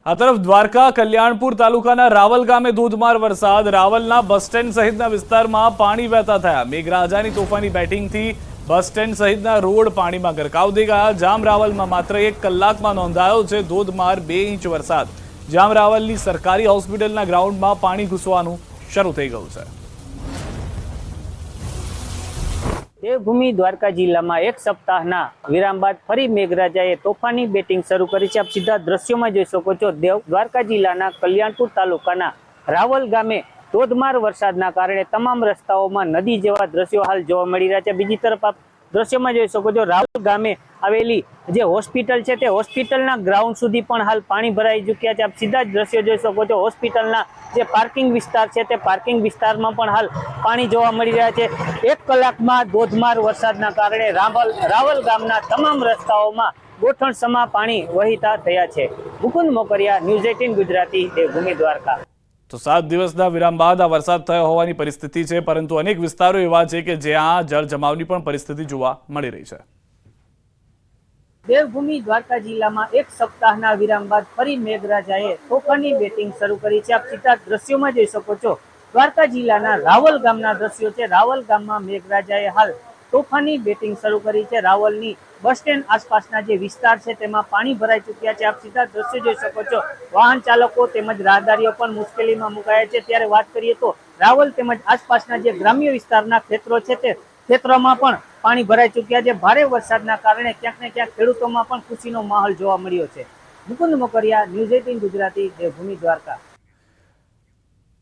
આ તરફ દ્વારકા કલ્યાણપુર તાલુકાના રાવલ ગામે ધોધમાર વરસાદ, રાવલના બસ સ્ટેન્ડ સહિતના વિસ્તારમાં પાણી વહેતા થયા। મેઘરાજાની તોફાની બેટિંગથી બસ સ્ટેન્ડ સહિતના રોડ પાણીમાં ગરકાવ થઈ ગયા। જામ રાવલમાં માત્ર 1 કલાકમાં નોંધાયો છે ધોધમાર 2 ઇંચ વરસાદ। જામ રાવલની સરકારી હોસ્પિટલના ગ્રાઉન્ડમાં પાણી ઘૂસવાનું શરૂ થઈ ગયું છે। દેવભૂમિ દ્વારકા જિલ્લામાં 1 સપ્તાહના વિરામ બાદ ફરી મેઘરાજાએ તોફાની બેટિંગ શરૂ કરી છે। આપ સીધા દ્રશ્યોમાં જોઈ શકો છો। દ્વારકા જિલ્લાના કલ્યાણપુર તાલુકાના રાવલ ગામે ધોધમાર વરસાદના કારણે તમામ રસ્તાઓમાં નદી જેવા દ્રશ્યો હાલ જોવા મળી રહ્યા છે। બીજી તરફ આપ દ્રશ્યોમાં જોઈ શકો છો રાવલ ગામે આવેલી જે હોસ્પિટલ છે તે હોસ્પિટલના ગ્રાઉન્ડ સુધી પણ હાલ પાણી ભરાઈ ચૂક્યા છે। આપ સીધા જ દ્રશ્યો જોઈ શકો છો। હોસ્પિટલના જે પાર્કિંગ વિસ્તાર છે તે પાર્કિંગ વિસ્તારમાં પણ હાલ પાણી જોવા મળી રહ્યા છે। 1 કલાકમાં ધોધમાર વરસાદના કારણે રાવલ ગામના તમામ રસ્તાઓમાં ગોઠણસમા પાણી વહેતા થયા છે। મુકુંદ મોકરિયા, ન્યૂઝ 18 ગુજરાતી, દેવભૂમિ દ્વારકા। તો 7 દિવસના વિરામ બાદ આ વરસાદ થયો હોવાની પરિસ્થિતિ છે, પરંતુ અનેક વિસ્તારો એવા છે કે જ્યાં જળ જમાવની પણ પરિસ્થિતિ જોવા મળી રહી છે। દેવભૂમિ દ્વારકા જિલ્લામાં 1 સપ્તાહના વિરામ બાદ ફરી મેઘરાજાએ તોફાની બેટિંગ શરૂ કરી છે। આપ સીધા દ્રશ્યોમાં જોઈ શકો છો। દ્વારકા જિલ્લાના રાવલ ગામના દ્રશ્યો છે। રાવલ ગામમાં મેઘરાજાએ હાલ તોફાની બેટિંગ શરૂ કરી છે। રાવલની બસ સ્ટેન્ડ આસપાસના જે વિસ્તાર છે તેમાં પાણી ભરાઈ ચૂક્યા છે। આપ સીધા દ્રશ્યો જોઈ શકો છો। વાહન ચાલકો તેમજ રાહદારીઓ પણ મુશ્કેલીમાં મુકાયા છે। ત્યારે વાત કરીએ તો રાવલ તેમજ આસપાસના જે ગ્રામ્ય વિસ્તારના ક્ષેત્રો છે તે ક્ષેત્રોમાં પણ પાણી ભરાઈ ચૂક્યા છે। ભારે વરસાદના કારણે ક્યાંક ને ક્યાંક ખેડૂતોમાં પણ ખુશીનો માહોલ જોવા મળ્યો છે। મુકુંદ મોકરિયા, ન્યૂઝ 18 ગુજરાતી, દેવભૂમિ દ્વારકા।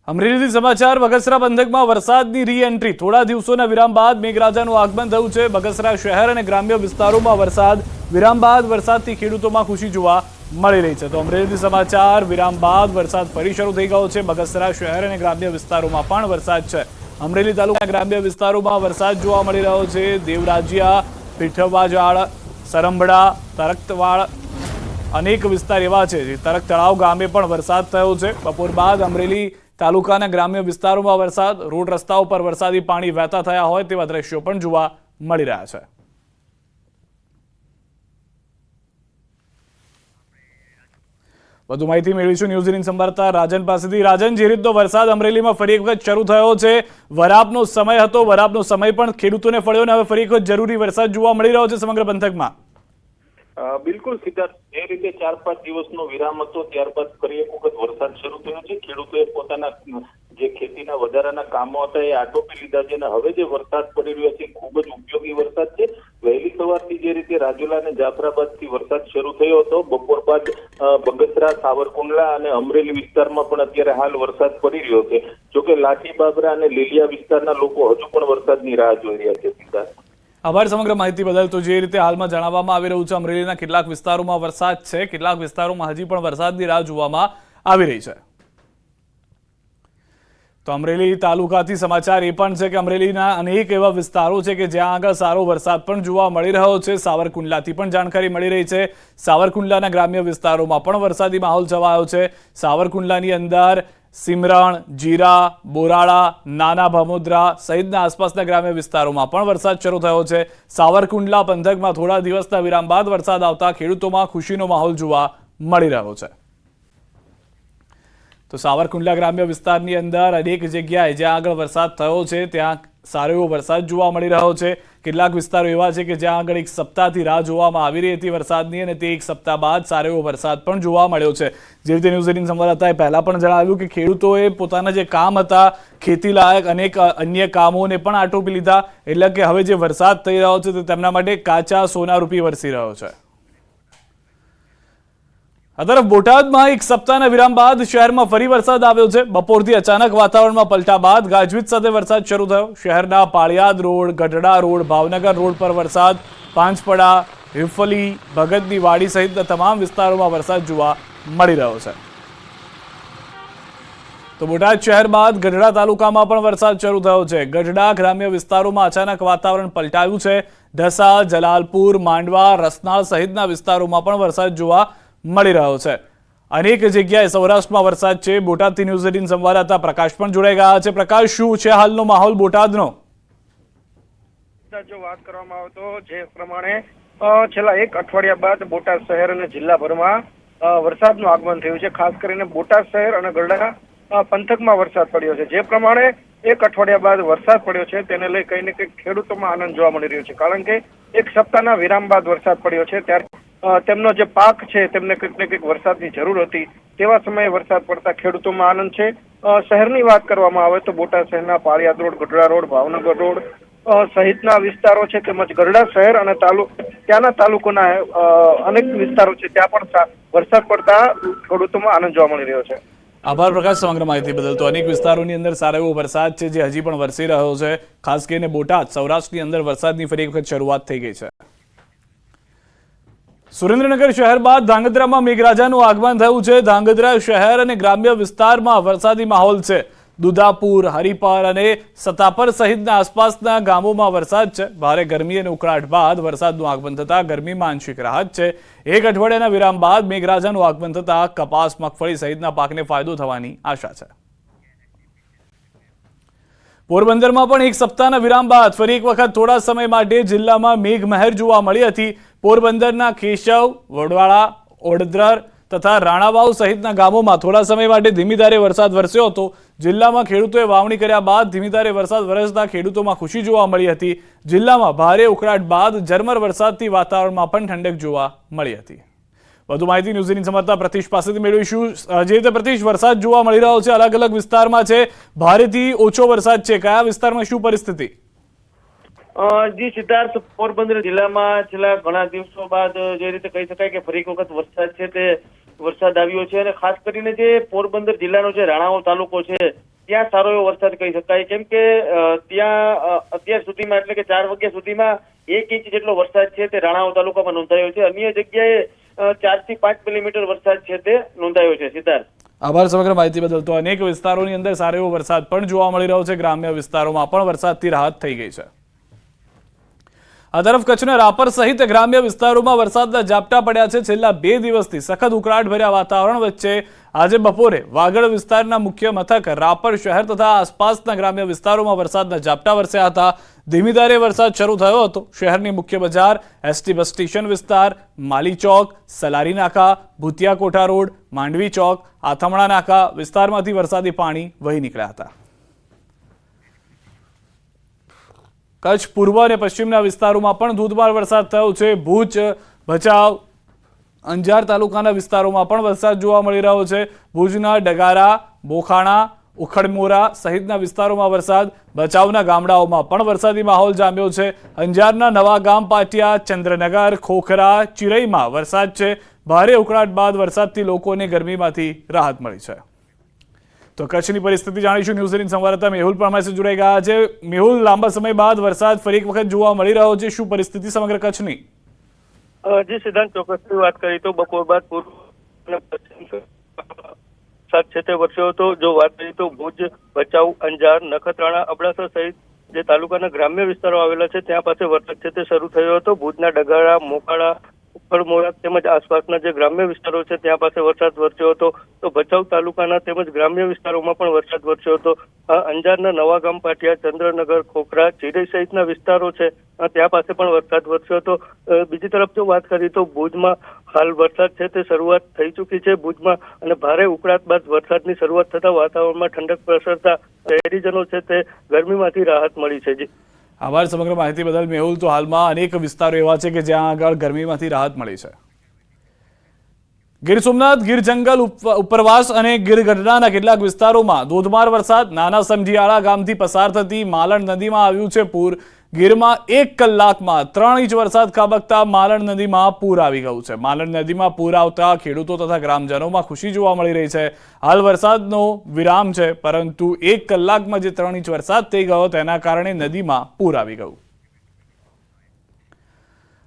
અમરેલીથી સમાચાર। બગસરા પંથકમાં વરસાદની રી એન્ટ્રી। થોડા દિવસોના વિરામ બાદ મેઘરાજાનું આગમન થયું છે। બગસરા શહેર અને ગ્રામ્ય વિસ્તારોમાં વિરામ બાદ વરસાદથી ખેડૂતોમાં ખુશી જોવા મળી રહી છે। તો અમરેલીથી સમાચાર। વિરામ બાદ વરસાદ ફરી શરૂ થઈ ગયો છે। બગસરા શહેર અને ગ્રામ્ય વિસ્તારોમાં પણ વરસાદ છે। અમરેલી તાલુકાના ગ્રામ્ય વિસ્તારોમાં વરસાદ જોવા મળી રહ્યો છે। દેવરાજિયા, પીઠવાજાળ, સરંબડા, તરકતવાડ અનેક વિસ્તાર એવા છે। તરક તળાવ ગામે પણ વરસાદ થયો છે। બપોર બાદ અમરેલી તાલુકાના ગ્રામ્ય વિસ્તારોમાં વરસાદ, રોડ રસ્તાઓ પર વરસાદી પાણી વહેતા થયા હોય તેવા દ્રશ્યો પણ જોવા મળી રહ્યા છે। વધુ માહિતી મેળવીશું ન્યૂઝ 18 સંવાદદાતા રાજન પાસેથી। રાજન, જે રીતનો વરસાદ અમરેલીમાં ફરી એક વખત શરૂ થયો છે, વરાપનો સમય હતો, વરાપનો સમય પણ ખેડૂતોને ફળ્યો અને હવે ફરી એક વખત જરૂરી વરસાદ જોવા મળી રહ્યો છે સમગ્ર પંથકમાં। બિલકુલ સિદ્ધાર્થ, જે રીતે 4-5 દિવસનો વિરામ હતો ત્યારબાદ ફરી એક વખત વરસાદ શરૂ થયો છે। ખેડૂતોએ પોતાના જે ખેતીના વધારાના કામો હતા એ આટોપી લીધા છે અને હવે જે વરસાદ પડી રહ્યો છે ખૂબ જ ઉપયોગી વરસાદ છે। વહેલી સવારથી જે રીતે રાજુલા અને જાફરાબાદથી વરસાદ શરૂ થયો હતો, બપોર બાદ બગસરા, સાવરકુંડલા અને અમરેલી વિસ્તારમાં પણ અત્યારે હાલ વરસાદ પડી રહ્યો છે। જોકે લાઠી બાબરા અને લીલિયા વિસ્તારના લોકો હજુ પણ વરસાદની રાહ જોઈ રહ્યા છે। સિદ્ધાર્થ, આભાર સમગ્ર માહિતી બદલ। તો જે રીતે હાલમાં જણાવવામાં આવી રહ્યું છે, અમરેલીના કેટલાક વિસ્તારોમાં વરસાદ છે, કેટલાક વિસ્તારોમાં હજી પણ વરસાદની રાહ જોવામાં આવી રહી છે। તો અમરેલી તાલુકાથી સમાચાર એ પણ છે કે અમરેલીના અનેક એવા વિસ્તારો છે કે જ્યાં આગળ સારો વરસાદ પણ જોવા મળી રહ્યો છે। સાવરકુંડલાથી પણ જાણકારી મળી રહી છે। સાવરકુંડલાના ગ્રામ્ય વિસ્તારોમાં પણ વરસાદી માહોલ છવાયો છે। સાવરકુંડલાની અંદર સિમરણ, જીરા, બોરાળા, નાના ભમોદરા સહિતના આસપાસના ગ્રામ્ય વિસ્તારોમાં પણ વરસાદ શરૂ થયો છે। સાવરકુંડલા પંથકમાં થોડા દિવસના વિરામ બાદ વરસાદ આવતા ખેડૂતોમાં ખુશીનો માહોલ જોવા મળી રહ્યો છે। તો સાવરકુંડલા ગ્રામ્ય વિસ્તારની અંદર અનેક જગ્યાએ જ્યાં આગળ વરસાદ થયો છે ત્યાં સારો એવો વરસાદ જોવા મળી રહ્યો છે। કેટલાક વિસ્તારો એવા છે કે જ્યાં આગળ 1 સપ્તાહથી રાહ જોવામાં આવી રહી હતી વરસાદની અને તે 1 સપ્તાહ બાદ સારો એવો વરસાદ પણ જોવા મળ્યો છે। જે રીતે ન્યૂઝ 18 સંવાદદાતાએ પહેલા પણ જણાવ્યું કે ખેડૂતોએ પોતાના જે કામ હતા, ખેતી લાયક અનેક અન્ય કામોને પણ આટોપી લીધા, એટલે કે હવે જે વરસાદ થઈ રહ્યો છે તે તેમના માટે કાચા સોના રૂપી વરસી રહ્યો છે। આ તરફ બોટાદમાં 1 સપ્તાહના વિરામ બાદ શહેરમાં ફરી વરસાદ આવ્યો છે। બપોરથી અચાનક વાતાવરણમાં પલટા બાદ ગાજવીજ સાથે વરસાદ શરૂ થયો। શહેરના Paliyad road, Gadhada road, Bhavnagar road પર વરસાદ, પાંચપડા, હિફલી, ભગતની વાડી સહિતના તમામ વિસ્તારોમાં વરસાદ જોવા મળી રહ્યો છે। તો બોટાદ શહેર બાદ ગઢડા તાલુકામાં પણ વરસાદ શરૂ થયો છે। ગઢડા ગ્રામ્ય વિસ્તારોમાં અચાનક વાતાવરણ પલટાયું છે। ઢસા, જલાલપુર, માંડવા, રસનાળ સહિતના વિસ્તારોમાં પણ વરસાદ જોવા મળી રહ્યો છે। અનેક જગ્યાએ સૌરાષ્ટ્રમાં વરસાદ છે। બોટાદથી ન્યૂઝ 18 સંવાદદાતા પ્રકાશ પણ જોડાઈ ગયા છે। પ્રકાશ, શું છે હાલનો માહોલ બોટાદનો? જો વાત કરવામાં આવે તો જે પ્રમાણે છેલ્લા 1 અઠવાડિયા બાદ બોટાદ શહેર અને જિલ્લાભરમાં વરસાદનું આગમન થયું છે. ખાસ કરીને બોટાદ શહેર અને ગરડા પંથકમાં વરસાદ પડ્યો છે. જે પ્રમાણે એક અઠવાડિયા બાદ વરસાદ પડ્યો છે તેને લઈ કંઈ ને કંઈક ખેડૂતોમાં આનંદ જોવા મળી રહ્યો છે. કારણ કે એક સપ્તાહના વિરામ બાદ વરસાદ પડ્યો છે ત્યારે તેમનો જે પાક છે તેમને કંઈક ને કંઈક વરસાદની જરૂર હતી. તેવા સમયે વરસાદ પડતા ખેડૂતોમાં આનંદ છે. શહેરની વાત કરવામાં આવે તો બોટાદ શહેરના Paliyad road, Gadhada road, Bhavnagar road સહિતના વિસ્તારો છે, તેમજ ગરડા શહેર અને ત્યાંના તાલુકાના અનેક વિસ્તારો છે ત્યાં પણ વરસાદ પડતા ખેડૂતોમાં આનંદ જોવા મળી રહ્યો છે. આભાર પ્રકાશ સમગ્ર માહિતી બદલ. તો અનેક વિસ્તારોની અંદર સારો એવો વરસાદ છે જે હજી પણ વરસી રહ્યો છે. ખાસ કરીને બોટાદ, સૌરાષ્ટ્રની અંદર વરસાદની ફરી એક વખત શરૂઆત થઈ ગઈ છે. સુરેન્દ્રનગર શહેર બાદ ધાંગધ્રામાં મેઘરાજાનું આગમન થયું છે. ધાંગધ્રા શહેર અને ગ્રામ્ય વિસ્તારમાં વરસાદી માહોલ છે. દુધાપુર, હરિપર અને સતાપર સહિતના આસપાસના ગામોમાં વરસાદ છે. ભારે ગરમી અને ઉકળાટ બાદ વરસાદનું આગમન થતા ગરમીમાં આંશિક રાહત છે. એક અઠવાડિયાના વિરામ બાદ મેઘરાજાનું આગમન થતા કપાસ, મગફળી સહિતના પાકને ફાયદો થવાની આશા છે. પોરબંદરમાં પણ એક સપ્તાહના વિરામ બાદ ફરી એક વખત થોડા સમય માટે જિલ્લામાં મેઘમહેર જોવા મળી હતી. પોરબંદરના કેશવ, વડવાળા, ઓડદ્રર તથા રાણાવાવ સહિતના ગામોમાં થોડા સમય માટે ધીમી ધારે વરસાદ વરસ્યો હતો. જિલ્લામાં ખેડૂતોએ વાવણી કર્યા બાદ ધીમી ધારે વરસાદ વરસતા ખેડૂતોમાં ખુશી જોવા મળી હતી. જિલ્લામાં ભારે ઉકળાટ બાદ ઝરમર વરસાદથી વાતાવરણમાં પણ ઠંડક જોવા મળી હતી. વધુ માહિતી ન્યૂઝ સમાચાર પ્રતિશ પાસેથી મેળવીશું. જે રીતે પ્રતિશ, વરસાદ જોવા મળી રહ્યો છે, અલગ અલગ વિસ્તારમાં છે, ભારેથી ઓછો વરસાદ છે, કયા વિસ્તારમાં શું પરિસ્થિતિ? જી સિદ્ધાર્થ, પોરબંદર જિલ્લામાં છેલ્લા ઘણા દિવસો બાદ જે રીતે કહી શકાય કે ફરી એક વખત વરસાદ છે તે વરસાદ આવ્યો છે. અને ખાસ કરીને જે પોરબંદર જિલ્લાનો જે રાણાવાવ તાલુકો છે ત્યાં સારો એવો વરસાદ કહી શકાય, કેમ કે ત્યાં અત્યાર સુધીમાં એટલે કે 4 વાગ્યા સુધીમાં 1 ઇંચ જેટલો વરસાદ છે તે રાણાવાવ તાલુકામાં નોંધાયો છે. અન્ય જગ્યાએ 4 થી 5 મિલીમીટર વરસાદ છે તે નોંધાયો છે. સિદ્ધાર્થ, આભાર સમગ્ર માહિતી બદલ. તો અનેક વિસ્તારોની અંદર સારો એવો વરસાદ પણ જોવા મળી રહ્યો છે. ગ્રામ્ય વિસ્તારોમાં પણ વરસાદથી રાહત થઈ ગઈ છે. આ તરફ કચ્છના રાપર સહિત ગ્રામ્ય વિસ્તારોમાં વરસાદના ઝાપટા પડ્યા છે. છેલ્લા 2 દિવસથી સખત ઉકળાટ ભર્યા વાતાવરણ વચ્ચે આજે બપોરે વાગડ વિસ્તારના મુખ્ય મથક રાપર શહેર તથા આસપાસના ગ્રામ્ય વિસ્તારોમાં વરસાદના ઝાપટા વરસ્યા હતા. ધીમી ધારે વરસાદ શરૂ થયો હતો. શહેરની મુખ્ય બજાર, એસટી બસ સ્ટેશન વિસ્તાર, માલી ચોક, સલારી નાકા, ભૂતિયા કોઠા રોડ, માંડવી ચોક, આથમણા નાકા વિસ્તારમાંથી વરસાદી પાણી વહી નીકળ્યા હતા. કચ્છ પૂર્વ અને પશ્ચિમના વિસ્તારોમાં પણ ધોધમાર વરસાદ થયો છે. ભુજ, ભચાઉ, અંજાર તાલુકાના વિસ્તારોમાં પણ વરસાદ જોવા મળી રહ્યો છે. ભુજના ડગારા, બોખાણા, ઉખડમોરા સહિતના વિસ્તારોમાં વરસાદ. ભચાઉના ગામડાઓમાં પણ વરસાદી માહોલ જામ્યો છે. અંજારના નવા ગામ, પાટિયા, ચંદ્રનગર, ખોખરા, ચિરઈમાં વરસાદ છે. ભારે ઉકળાટ બાદ વરસાદથી લોકોને ગરમીમાંથી રાહત મળી છે. તો કચ્છની પરિસ્થિતિ જાણીશું. ન્યૂઝ સંવાદદાતા મેહુલ પણ અમારી સાથે જોડાઈ ગયા છે. મેહુલ, લાંબા સમય બાદ વરસાદ ફરી એક વખત જોવા મળી રહ્યો છે, શું પરિસ્થિતિ સમગ્ર કચ્છની? જી સિદ્ધાંત, ચોક્કસથી વાત કરી તો બપોર બાદ પૂર્વ અને પશ્ચિમ વરસાદ છે તે વરસ્યો હતો. જો વાત કરીએ તો ભુજ, ભચાઉ, અંજાર, નખત્રાણા, અબડાસા સહિત જે તાલુકાના ગ્રામ્ય વિસ્તારો આવેલા છે ત્યાં પાસે વરસાદ છે તે શરૂ થયો હતો. ભુજના ડગારા, મોકાળા, ઉખડમોરા તેમજ આસપાસના જે ગ્રામ્ય વિસ્તારો છે ત્યાં પાસે વરસાદ વરસ્યો હતો. તો ભચાઉ તાલુકાના તેમજ ગ્રામ્ય વિસ્તારોમાં પણ વરસાદ વરસ્યો હતો. અંજારના નવા ગામ, પાટિયા, ચંદ્રનગર, ખોખરા, ચિરઈ સહિતના વિસ્તારો છે ત્યાં પાસે પણ વરસાદ વરસ્યો હતો. બીજી તરફ જો વાત કરીએ તો ભુજમાં હાલ વરસાદ છે તે શરૂઆત થઈ ચૂકી છે ભુજમાં, અને ભારે ઉકળાટ બાદ વરસાદની શરૂઆત થતા વાતાવરણમાં ઠંડક પ્રસરતા શહેરીજનો છે તે ગરમીમાંથી રાહત મળી છે. જી આભાર સમગ્ર માહિતી બદલ મેહુલ. તો હાલમાં અનેક વિસ્તારો એવા છે કે જ્યાં આગળ ગરમીમાંથી રાહત મળી છે. ગીર સોમનાથ, ગીર જંગલ, ઉપરવાસ અને ગીર ગઢડાના કેટલાક વિસ્તારોમાં ધોધમાર વરસાદ. નાના સમઢિયાળા ગામથી પસાર થતી માલણ નદીમાં આવ્યું છે પૂર. ગીરમાં 1 કલાકમાં 3 ઇંચ વરસાદ ખાબકતા માલણ નદીમાં પૂર આવી ગયું છે. માલણ નદીમાં પૂર આવતા ખેડૂતો તથા ગ્રામજનોમાં ખુશી જોવા મળી રહી છે. હાલ વરસાદનો વિરામ છે, પરંતુ 1 કલાકમાં જે 3 ઇંચ વરસાદ થઈ ગયો તેના કારણે નદીમાં પૂર આવી ગયું.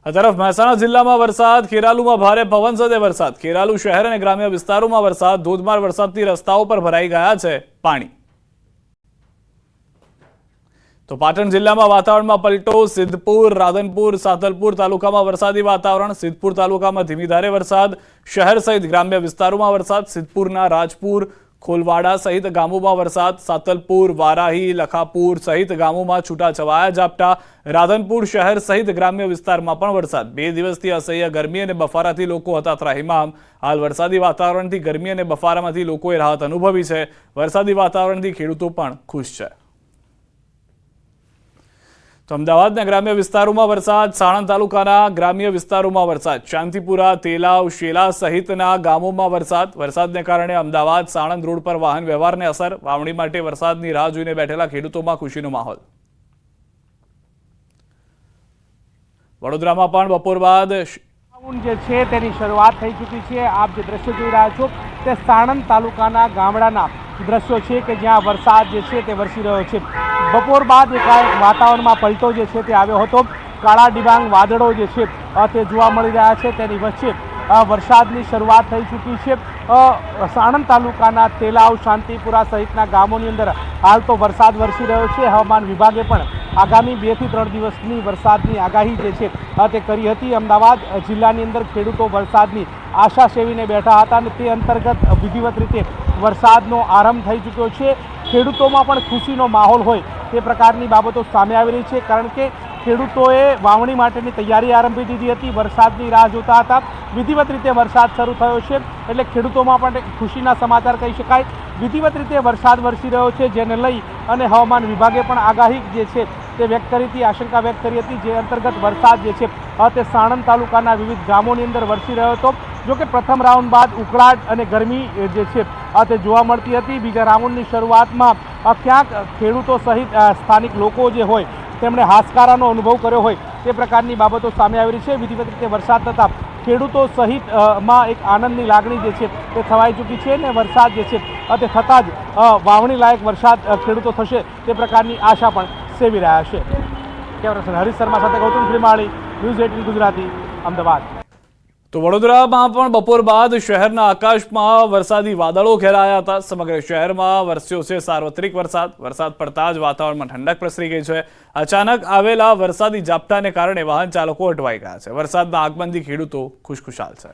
આ તરફ મહેસાણા જિલ્લામાં વરસાદ. ખેરાલુમાં ભારે પવન સાથે વરસાદ. ખેરાલુ શહેર અને ગ્રામ્ય વિસ્તારોમાં વરસાદ. ધોધમાર વરસાદથી રસ્તાઓ પર ભરાઈ ગયા છે પાણી. તો પાટણ જિલ્લામાં વાતાવરણમાં પલટો. સિદ્ધપુર, રાધનપુર, સાતલપુર તાલુકામાં વરસાદી વાતાવરણ. સિદ્ધપુર તાલુકામાં ધીમી ધારે વરસાદ. શહેર સહિત ગ્રામ્ય વિસ્તારોમાં વરસાદ. સિદ્ધપુરના રાજપુર, ખોલવાડા સહિત ગામોમાં વરસાદ, સાતલપુર, વારાહી, લખાપુર સહિત ગામોમાં છૂટાછવાયા ઝાપટા, રાધનપુર શહેર સહિત ગ્રામ્ય વિસ્તારમાં પણ વરસાદ. 2 દિવસથી અસહ્ય ગરમી અને બફારાથી લોકો હતા ત્રાહિમામ. હાલ વરસાદી વાતાવરણથી ગરમી અને બફારામાંથી લોકોએ રાહત અનુભવી છે. વરસાદી વાતાવરણથી ખેડૂતો પણ ખુશ છે. તો અમદાવાદના ગ્રામ્ય વિસ્તારોમાં વરસાદ, સાણંદ તાલુકાના ગ્રામ્ય વિસ્તારોમાં વરસાદ, શાંતિપુરા, તેલાવ, શેલા સહિતના ગામોમાં વરસાદ. વરસાદને કારણે અમદાવાદ સાણંદ રોડ પર વાહન વ્યવહારને અસર. વાવણી માટે વરસાદની રાહ જોઈને બેઠેલા ખેડૂતોમાં ખુશીનો માહોલ. વડોદરામાં પણ બપોર બાદ જે છે તેની શરૂઆત થઈ ચૂકી છે. આપ જે દ્રશ્યો જોઈ રહ્યા છો તે સાણંદ તાલુકાના ગામડાના દ્રશ્યો છે કે જ્યાં વરસાદ જે છે તે વરસી રહ્યો છે. બપોર બાદ એકાએક વાતાવરણમાં પલટો જે છે તે આવ્યો હતો. કાળા ડિબાંગ વાદળો જે છે તે જોવા મળી રહ્યા છે. તેની વચ્ચે વરસાદની શરૂઆત થઈ ચૂકી છે. સાણંદ તાલુકાના તેલાવ, શાંતિપુરા સહિતના ગામોની અંદર હાલ તો વરસાદ વરસી રહ્યો છે. હવામાન વિભાગે પણ આગામી 2 થી 3 દિવસની વરસાદની આગાહી જે છે તે કરી હતી. અમદાવાદ જિલ્લાની અંદર ખેડૂતો વરસાદની આશા સેવીને બેઠા હતા અને તે અંતર્ગત વિધિવત રીતે વરસાદનો આરંભ થઈ ચૂક્યો છે. ખેડૂતોમાં પણ ખુશીનો માહોલ હોય તે પ્રકારની બાબતો સામે આવી રહી છે, કારણ કે ખેડૂતોએ વાવણી માટેની તૈયારી આરંભી દીધી હતી. વરસાદની રાહ જોતા હતા. વિધિવત રીતે વરસાદ શરૂ થયો છે એટલે ખેડૂતોમાં પણ ખુશીના સમાચાર કહી શકાય. વિધિવત રીતે વરસાદ વરસી રહ્યો છે, જેને લઈ અને હવામાન વિભાગે પણ આગાહી જે છે તે વ્યક્ત કરી હતી, આશંકા વ્યક્ત કરી હતી. જે અંતર્ગત વરસાદ જે છે તે સાણંદ તાલુકાના વિવિધ ગામોની અંદર વરસી રહ્યો હતો. જોકે પ્રથમ રાઉન્ડ બાદ ઉકળાટ અને ગરમી જે છે તે જોવા મળતી હતી. બીજા રાઉન્ડની શરૂઆતમાં ક્યાંક ખેડૂતો સહિત સ્થાનિક લોકો જે હોય તેમણે હાશકારાનો અનુભવ કર્યો હોય તે પ્રકારની બાબતો સામે આવી રહી છે. વિધિવત રીતે વરસાદ થતાં ખેડૂતો સહિત માં એક આનંદની લાગણી જે છે તે થવાઈ ચૂકી છે અને વરસાદ જે છે તે થતાં જ વાવણી લાયક વરસાદ ખેડૂતો થશે તે પ્રકારની આશા પણ સેવી રહ્યા છે. કેમેરા હરીશ શર્મા સાથે ગૌતમ શ્રીમાળી, ન્યૂઝ 18 ગુજરાતી, અમદાવાદ. તો વડોદરામાં પણ બપોર બાદ શહેરના આકાશમાં વરસાદી વાદળો ઘેરાયા હતા. સમગ્ર શહેરમાં વરસ્યો છે સાર્વત્રિક વરસાદ. વરસાદ પડતા જ વાતાવરણમાં ઠંડક પ્રસરી ગઈ છે. અચાનક આવેલા વરસાદી ઝાપટાને કારણે વાહન ચાલકો અટવાઈ ગયા છે. વરસાદના આગમનથી ખેડૂતો ખુશખુશાલ છે.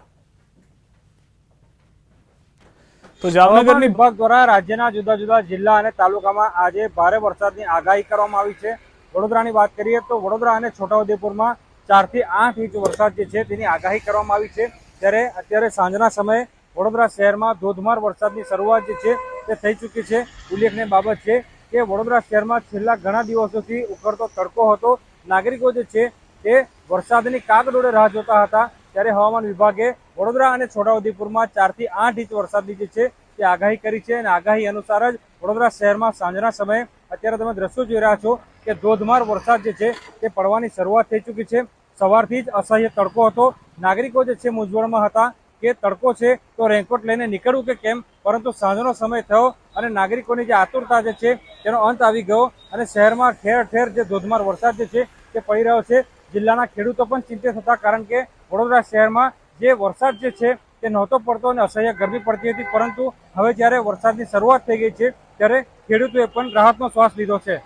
તો જામનગરની વિભાગ દ્વારા રાજ્યના જુદા જુદા જિલ્લા અને તાલુકામાં આજે ભારે વરસાદની આગાહી કરવામાં આવી છે. વડોદરાની વાત કરીએ તો વડોદરા અને છોટાઉદેપુરમાં 4 થી 8 ઇંચ વરસાદ જે છે તેની આગાહી કરવામાં આવી છે. ત્યારે અત્યારે સાંજના સમયે વડોદરા શહેરમાં ધોધમાર વરસાદની શરૂઆત જે છે તે થઈ ચૂકી છે. ઉલ્લેખનીય બાબત છે કે વડોદરા શહેરમાં છેલ્લા ઘણા દિવસોથી ઉકળતો તડકો હતો. નાગરિકો જે છે તે વરસાદની કાગડોળે રાહ જોતા હતા. ત્યારે હવામાન વિભાગે વડોદરા અને છોટાઉદેપુરમાં 4 થી 8 ઇંચ વરસાદની જે છે તે આગાહી કરી છે અને આગાહી અનુસાર જ વડોદરા શહેરમાં સાંજના સમયે અત્યારે તમે દ્રશ્યો જોઈ રહ્યા છો કે ધોધમાર વરસાદ જે છે તે પડવાની શરૂઆત થઈ ચૂકી છે. સવારથી જ અસહ્ય તડકો હતો. નાગરિકો જે છે મૂંઝવણમાં હતા કે તડકો છે તો રેનકોટ લઈને નીકળવું કે કેમ, પરંતુ સાંજનો સમય થયો અને નાગરિકોની જે આતુરતા જે છે તેનો અંત આવી ગયો અને શહેરમાં ઠેર ઠેર જે ધોધમાર વરસાદ જે છે તે પડી રહ્યો છે. જિલ્લાના ખેડૂતો પણ ચિંતિત હતા, કારણ કે વડોદરા શહેરમાં જે વરસાદ જે છે તે નહોતો પડતો અને અસહ્ય ગરમી પડતી હતી, પરંતુ હવે જ્યારે વરસાદની શરૂઆત થઈ ગઈ છે ત્યારે ખેડૂતોએ પણ રાહતનો શ્વાસ લીધો છે.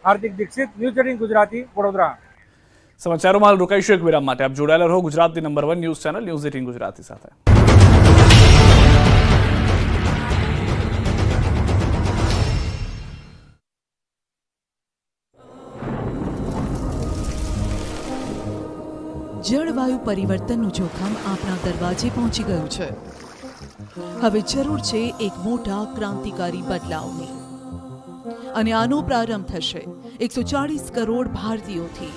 હાર્દિક દીક્ષિત, ન્યૂઝ 18 ગુજરાતી, વડોદરા. સમાચારોમાં હાલ રોકાઈશું એક વિરામ માટે. આપ જોડાયેલા રહો ગુજરાતની number 1 news channel news 18 Gujarati સાથે. જળવાયુ પરિવર્તનનું જોખમ આપણા દરવાજે પહોંચી ગયું છે. હવે જરૂર છે એક મોટા ક્રાંતિકારી બદલાવની, અને આનો પ્રારંભ થશે 140 કરોડ ભારતીયોથી.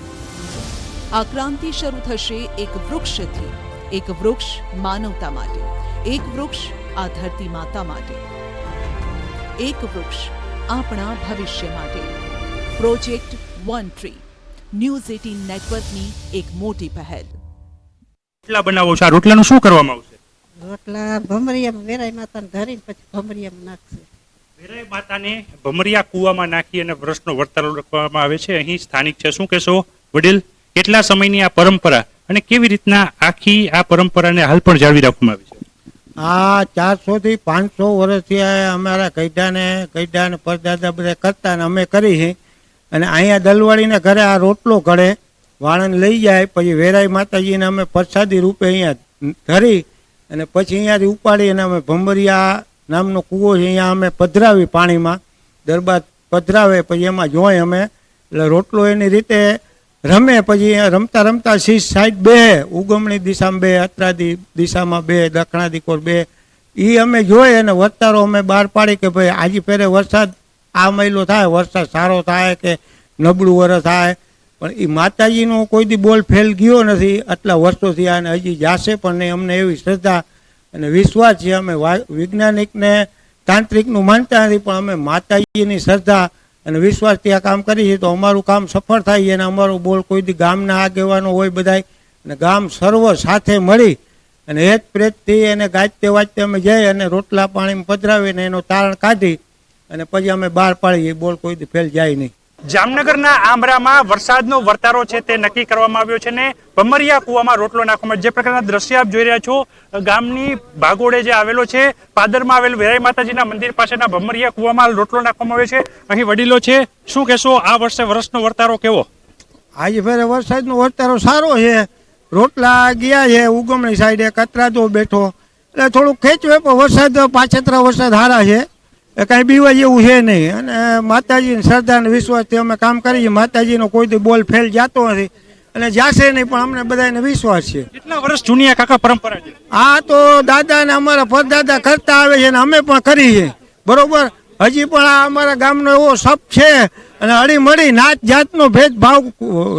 આ ક્રાંતિ શરૂ થશે એક વૃક્ષથી. એક વૃક્ષ માનવતા માટે, એક વૃક્ષ આ ધરતી માતા માટે, એક વૃક્ષ આપણા ભવિષ્ય માટે. પ્રોજેક્ટ વન ટ્રી, ન્યૂઝ 18 નેટવર્કની એક મોટી પહેલ. રોટલા બનાવો છો, આ રોટલાનું શું કરવામાં આવશે? રોટલા ભમરિયામાં વેરાઈ માતાને ધરીને પછી ભમરિયામાં નાખશે. વેરાઈ માતાને ભમરિયા કૂવામાં નાખી અને વરસનો વર્તારો રાખવામાં આવે છે. અહીં સ્થાનિક છે, શું કહેશો વડીલ? કેટલા સમયની આ પરંપરા અને કેવી રીતના આખી આ પરંપરાને હાલ પણ જાળવી રાખવામાં આવી છે? આ 400 થી 500 વર્ષથી અમારા કૈડા ને પરદાદા બધા કરતા ને અમે કરી છે. અને અહીંયા દલવાડીને ઘરે આ રોટલો ઘડે વાળન લઈ જાય, પછી વેરાઈ માતાજીને અમે પ્રસાદી રૂપે અહીંયા ધરી અને પછી અહીંયાથી ઉપાડી અને અમે ભમરિયા નામનો કૂવો છે, અહીંયા અમે પધરાવી પાણીમાં, દરબાર પધરાવે પછી એમાં જોઈ અમે, એટલે રોટલો એની રીતે રમે, પછી રમતા રમતા સાઈડ બે ઉગમણી દિશામાં બે, અત્રાદી દિશામાં બે, દક્ષિણાદી કોર બે, એ અમે જોઈ અને વર્તારો અમે બહાર પાડી કે ભાઈ આજે પહેરે વરસાદ આ મહિલો થાય, વરસાદ સારો થાય કે નબળું વરસ થાય, પણ એ માતાજીનો કોઈ દી બોલ ફેલ ગયો નથી આટલા વર્ષોથી, અને હજી જાશે પણ નહીં. અમને એવી શ્રદ્ધા અને વિશ્વાસ છે. અમે વૈજ્ઞાનિકને તાંત્રિકનું માનતા નથી, પણ અમે માતાજીની શ્રદ્ધા અને વિશ્વાસથી આ કામ કરીએ તો અમારું કામ સફળ થાય છે. અને અમારો બોલ કોઈ દી ગામના આગેવાનો હોય બધાય, અને ગામ સર્વ સાથે મળી અને હેત પ્રેતથી એને ગાજતે વાજતે અમે જઈ અને રોટલા પાણીમાં પધરાવીને એનો તારણ કાઢી અને પછી અમે બહાર પાડીએ, બોલ કોઈ દી ફેલ જાય નહીં. જામનગરના આંબરામાં વરસાદનો વર્તારો છે તે નક્કી કરવામાં આવ્યો છે ને ભમરિયા કુવામાં રોટલો નાખવામાં, જે પ્રકારના દ્રશ્ય આપ જોઈ રહ્યા છો, ગામની ભાગોળે જે આવેલો છે, પાદરમાં આવેલ વેરાઈ માતાજીના મંદિર પાસેના ભમરિયા કુવામાં રોટલો નાખવામાં આવ્યો છે. અહીં વડીલો છે, શું કહેશો આ વર્ષે વરસનો વર્તારો કેવો? આજે ફેરે વરસાદનો વર્તારો સારો છે, રોટલા ગયા છે ઉગમણી સાઈડે, કતરાતો બેઠો એટલે થોડુંક ખેંચવે, પણ વરસાદ પાછતરા વરસાદ સારા છે, કાંઈ બીવા જેવું છે નહીં. અને માતાજીની શ્રદ્ધા અને વિશ્વાસથી અમે કામ કરીએ. માતાજીનો કોઈ દી બોલ ફેલ જતો નથી અને જાશે નહીં, પણ અમને બધાને વિશ્વાસ છે. કેટલા વર્ષ જૂની આ કાકા પરંપરા છે? આ તો દાદા ને અમારા પરદાદા કરતા આવે છે અને અમે પણ કરીએ, બરોબર. હજી પણ આ અમારા ગામનો એવો સપ છે અને હળીમળી નાત જાતનો ભેદભાવ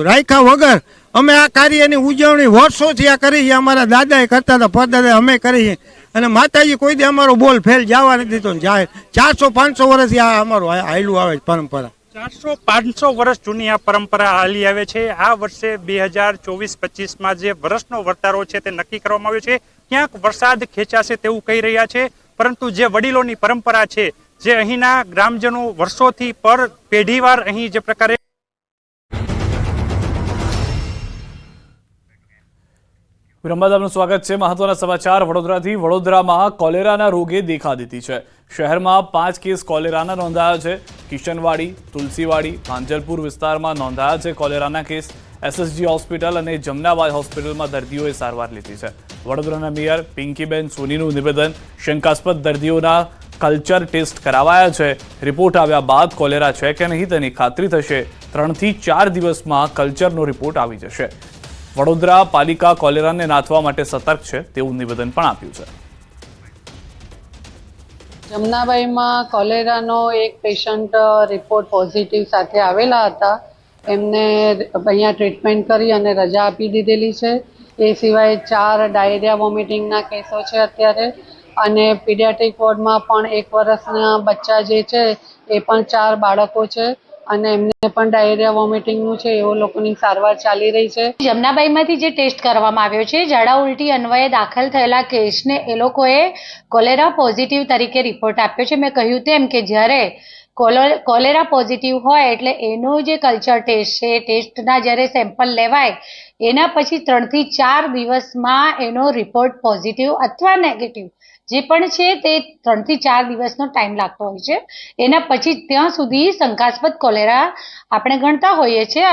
રાખ્યા વગર અમે આ કાર્યની ઉજવણી વર્ષોથી આ કરી છે. અમારા દાદાએ કરતા હતા, પરદાદા અમે કરી છે, અને માતાજી કોઈ દી અમારો બોલ ફેલ જવા નથી દીધો. જાય 400-500 વર્ષથી આ અમારું હાલ્યું આવે છે પરંપરા. 400-500 વર્ષ જૂની આ પરંપરા હાલી આવે છે. આ વર્ષે 2024-25માં જે વર્ષનો વર્તારો છે તે નક્કી કરવામાં આવ્યો છે. ક્યાંક વરસાદ ખેંચાશે તેવું કહી રહ્યા છે, પરંતુ જે વડીલોની પરંપરા છે, જે અહીંના ગ્રામજનો વર્ષોથી પર પેઢીવાર અહીં જે પ્રકારે વિરમબાદ આપનું સ્વાગત છે. મહત્વના સમાચાર વડોદરાથી. વડોદરામાં કોલેરાના રોગે દેખા દીધી છે. શહેરમાં 5 કેસ કોલેરાના નોંધાયા છે. કિશનવાડી, તુલસીવાડી, માંજલપુર વિસ્તારમાં નોંધાયા છે કોલેરાના કેસ. SSG હોસ્પિટલ અને જમનાબાદ હોસ્પિટલમાં દર્દીઓએ સારવાર લીધી છે. વડોદરાના મેયર પિંકીબેન સોનીનું નિવેદન, શંકાસ્પદ દર્દીઓના કલ્ચર ટેસ્ટ કરાવાયા છે. રિપોર્ટ આવ્યા બાદ કોલેરા છે કે નહીં તેની ખાતરી થશે. 3 થી 4 દિવસમાં કલ્ચરનો રિપોર્ટ આવી જશે. વડોદરા પાલિકા કોલેરાને નાથવા માટે સતર્ક છે તેવું નિવેદન પણ આપ્યું છે. જમનાબાઈમાં કોલેરાનો એક પેશન્ટ રિપોર્ટ પોઝિટિવ સાથે આવેલા હતા. એમને અહીંયા ટ્રીટમેન્ટ કરી અને રજા આપી દીધેલી છે. એ સિવાય 4 ડાયરિયા વોમિટિંગના કેસો છે અત્યારે, અને પીડિયાટ્રિક વોર્ડમાં પણ 1 વર્ષના બચ્ચા જે છે એ પણ 4 બાળકો છે અને એમને પણ ડાયરિયા વોમિટિંગનું છે. એવો લોકોની સારવાર ચાલી રહી છે. જમનાબાઈમાંથી જે ટેસ્ટ કરવામાં આવ્યો છે, ઝાડા ઉલટી અન્વયે દાખલ થયેલા કેસને એ લોકોએ કોલેરા પોઝિટિવ તરીકે રિપોર્ટ આપ્યો છે. મેં કહ્યું તેમ કે જ્યારે કોલેરા પોઝિટિવ હોય એટલે એનો જે કલ્ચર ટેસ્ટ છે, એ ટેસ્ટના જ્યારે સેમ્પલ લેવાય એના પછી 3 થી 4 દિવસમાં એનો રિપોર્ટ પોઝિટિવ અથવા નેગેટિવ જે પણ છે તે 3 થી 4 દિવસનો ટાઈમ લાગતો હોય છે. એના પછી ત્યાં સુધી શંકાસ્પદ કોલેરા આપણે ગણતા હોઈએ છીએ.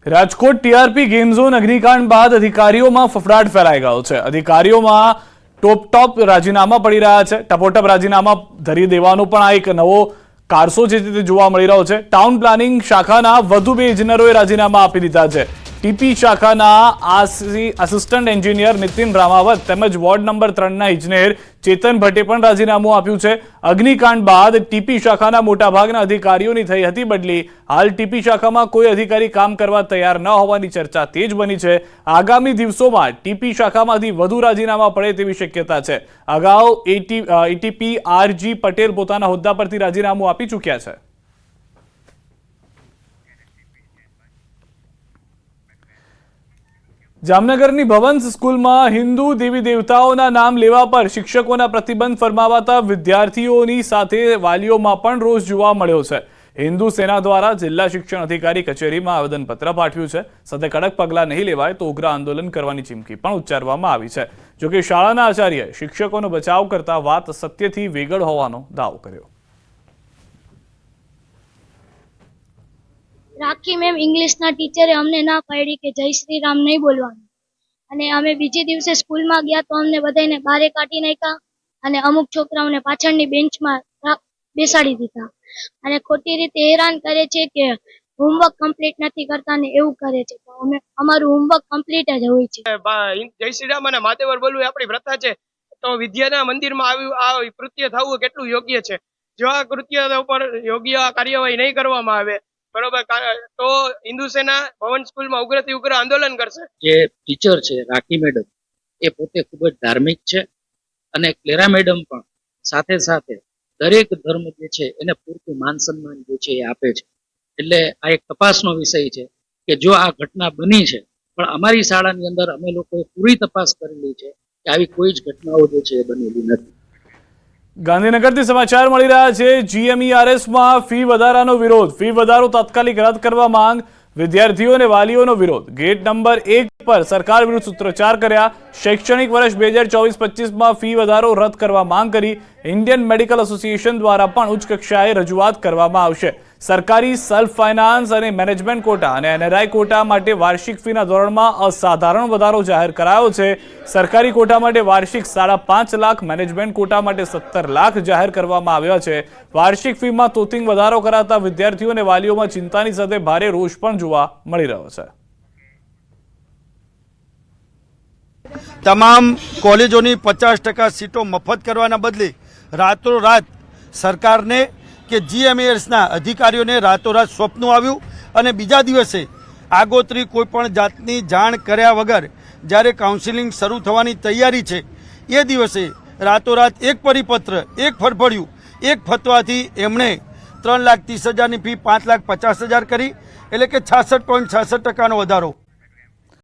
રાજકોટ TRP ગેમ ઝોન અગ્નિકાંડ બાદ અધિકારીઓમાં ફફડાટ ફેલાઈ ગયો છે. અધિકારીઓમાં ટોપ રાજીનામા પડી રહ્યા છે. ટપોટપ રાજીનામા ધરી દેવાનો પણ આ એક નવો કારસો છે તે જોવા મળી રહ્યો છે. ટાઉન પ્લાનિંગ શાખાના વધુ 2 ઇજનેરોએ રાજીનામા આપી દીધા છે. TP શાખાના આસિસ્ટન્ટ એન્જિનિયર નીતિન રામાવત તેમજ વોર્ડ નંબર 3ના ઇજનેર ચેતન ભટ્ટે પણ રાજીનામું આપ્યું છે. અગ્નિકાંડ બાદ TP શાખાના મોટાભાગના અધિકારીઓની થઈ હતી બદલી. હાલ TP શાખામાં કોઈ અધિકારી કામ કરવા તૈયાર ન હોવાની ચર્ચા તેજ બની છે. આગામી દિવસોમાં TP શાખામાંથી વધુ રાજીનામા પડે તેવી શક્યતા છે. અગાઉ ATP RG પટેલ પોતાના હોદ્દા પરથી રાજીનામું આપી ચૂક્યા છે. જામનગરની ભવંસ સ્કૂલમાં હિન્દુ દેવી દેવતાઓના નામ લેવા પર શિક્ષકોના પ્રતિબંધ ફરમાવાતા વિદ્યાર્થીઓની સાથે વાલીઓમાં પણ રોષ જોવા મળ્યો છે. હિન્દુ સેના દ્વારા જિલ્લા શિક્ષણ અધિકારી કચેરીમાં આવેદનપત્ર પાઠવ્યું છે. સાથે કડક પગલાં નહીં લેવાય તો ઉગ્ર આંદોલન કરવાની ચીમકી પણ ઉચ્ચારવામાં આવી છે. જોકે શાળાના આચાર્યએ શિક્ષકોનો બચાવ કરતા વાત સત્યથી વેગળ હોવાનો દાવો કર્યો. રાખી મેમ ઇંગ્લિશના ટીચરે અમને ના પાડી કે જય શ્રી રામ નહીં બોલવાનું, અને અમે બીજે દિવસે સ્કૂલમાં ગયા તો અમને બધાને બહાર કાઢી નાખ્યા અને અમુક છોકરાઓને પાછળની બેન્ચમાં બેસાડી દીધા અને ખોટી રીતે હેરાન કરે છે કે હોમવર્ક કમ્પ્લીટ નથી કરતા ને એવું કરે છે. તો અમે અમારું હોમવર્ક કમ્પ્લીટ જ હોય છે. જય શ્રી રામ અને માતેવર બોલવું આપણી પ્રથા છે. તો વિદ્યાના મંદિરમાં આવ્યું આ કૃત્ય થવું કેટલું યોગ્ય છે. જો આ કૃત્ય ઉપર યોગ્ય કાર્યવાહી નહીં કરવામાં આવે બરોબર તો હિન્દુ સેના ભવન સ્કૂલમાં ઉગ્રથી ઉગ્ર આંદોલન કરશે. જે ટીચર છે રાખી મેડમ એ પોતે ખૂબ જ ધાર્મિક છે અને ક્લેરા મેડમ પણ સાથે સાથે દરેક ધર્મ જે છે એને પૂરતું માન સન્માન જે છે એ આપે છે. એટલે આ એક તપાસનો વિષય છે કે જો આ ઘટના બની છે પણ અમારી શાળાની અંદર અમે લોકોએ પૂરી તપાસ કરેલી છે કે આવી કોઈ જ ઘટનાઓ જે છે એ બનેલી નથી. ગાંધીનગરથી સમાચાર મળી રહ્યા છે. GMERSમાં ફી વધારાનો વિરોધ. ફી વધારો તાત્કાલિક રદ કરવા માંગ. વિદ્યાર્થીઓ અને વાલીઓનો વિરોધ. ગેટ નંબર 1 પર સરકાર વિરુદ્ધ સૂત્રોચ્ચાર કર્યા. શૈક્ષણિક વર્ષ 2024-25માં ફી વધારો રદ કરવા માંગ કરી. ઇન્ડિયન મેડિકલ એસોસિએશન દ્વારા પણ ઉચ્ચ કક્ષાએ રજૂઆત કરવામાં આવશે. સરકારી સેલ્ફ ફાઇનાન્સ અને મેનેજમેન્ટ કોટા અને NRI કોટા માટે વાર્ષિક ફીના ધોરણમાં અસાધારણ વધારો જાહેર કરાયો છે. સરકારી કોટા માટે વાર્ષિક 5.5 લાખ, મેનેજમેન્ટ કોટા માટે 17 લાખ જાહેર કરવામાં આવ્યા છે. વાર્ષિક ફીમાં તોતિંગ વધારો કરાતા વિદ્યાર્થીઓ અને વાલીઓમાં ચિંતાની સાથે ભારે રોષ પણ જોવા મળી રહ્યો છે. તમામ કોલેજોની 50% સીટો મફત કરવાના બદલે રાતોરાત સરકારને કે GMERSના અધિકારીઓને રાતોરાત સ્વપ્ન આવ્યું અને બીજા દિવસે આગોતરી કોઈ પણ જાતની જાણ કર્યા વગર જ્યારે કાઉન્સિલિંગ શરૂ થવાની તૈયારી છે એ દિવસે રાતોરાત એક પરિપત્ર, એક ફરફડિયું, એક ફતવાથી એમણે 3,30,000ની ફી 5,50,000 કરી, એટલે કે 66.66% વધારો.